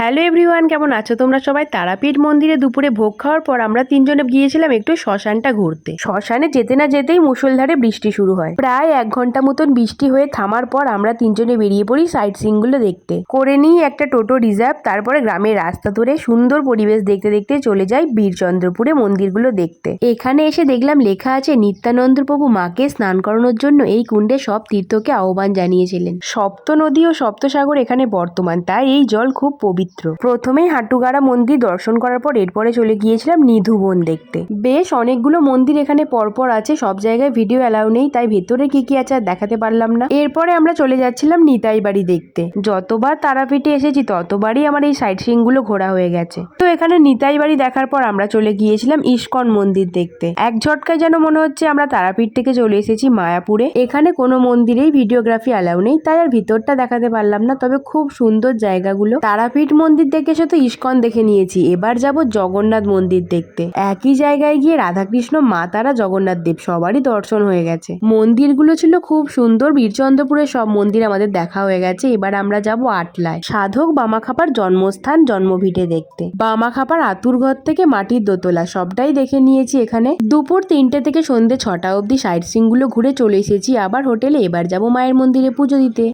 Hello everyone, কেমন আছো তোমরা সবাই? তারাপীঠ মন্দিরে দুপুরে ভোগ খাওয়ার পর আমরা তিনজনে গিয়েছিলাম একটু শ্মশানটা ঘুরতে। শ্মশানে যেতে না যেতেই মুষলধারে বৃষ্টি শুরু হয়। প্রায় 1 ঘন্টা মতন বৃষ্টি হয়ে থামার পর আমরা তিনজনে বেরিয়ে পড়ি সাইট সিইং গুলো দেখতে। করে নিই একটা টোটো রিজার্ভ, তারপরে গ্রামের রাস্তা ধরে সুন্দর পরিবেশ দেখতে দেখতে চলে যাই বীরচন্দ্রপুরে মন্দিরগুলো দেখতে। এখানে এসে দেখলাম লেখা আছে নিত্যানন্দ প্রভু মাকে স্নান করানোর জন্য এই কুণ্ডে সব তীর্থকে আহ্বান জানিয়েছিলেন। সপ্ত নদী ও সপ্তসাগর এখানে বর্তমান, তাই এই জল খুব পবিত্র। প্রথমেই হাটুগাড়া মন্দির দর্শন করার পর এরপরে চলে গিয়েছিলাম নিধুবন দেখতে। বেশ অনেকগুলো মন্দির এখানে পরপর আছে, সব জায়গায় ভিডিও অ্যালাউ নেই, তাই ভেতরে কি কি আছে আর দেখাতে পারলাম না। এরপরে আমরা চলে যাচ্ছিলাম নিতাই বাড়ি দেখতে। যতবার তারাপীঠে এসেছি ততবারই আমার এই সাইট সিইং গুলো ঘোরা হয়ে গেছে। তো এখানে নিতাই বাড়ি দেখার পর আমরা চলে গিয়েছিলাম ইস্কন মন্দির দেখতে। এক ঝটকায় যেন মনে হচ্ছে আমরা তারাপীঠ থেকে চলে এসেছি মায়াপুরে। এখানে কোনো মন্দিরেই ভিডিওগ্রাফি অ্যালাউ নেই, তাই আর ভিতরটা দেখাতে পারলাম না, তবে খুব সুন্দর জায়গাগুলো। তারাপীঠ মন্দির দেখে এসে তো ইস্কন দেখে নিয়েছি, এবার যাব জগন্নাথ মন্দির দেখতে। একই জায়গায় গিয়ে রাধাকৃষ্ণ, মা তারা, জগন্নাথ দেব সবারই দর্শন হয়ে গেছে। মন্দিরগুলো ছিল খুব সুন্দর। বীরচন্দ্রপুরের সব মন্দির আমাদের দেখা হয়ে গেছে। এবার আমরা যাব আটলায়, সাধক বামাখ্যাপার জন্মস্থান জন্মভিটে দেখতে। বামাখ্যাপার আতুর ঘর থেকে মাটির দোতলা সবটাই দেখে নিয়েছি এখানে। দুপুর 3টে থেকে সন্ধ্যে 6টা অবধি সাইট সিইং গুলো ঘুরে চলে এসেছি আবার হোটেলে। এবার যাব মায়ের মন্দিরে পুজো দিতে।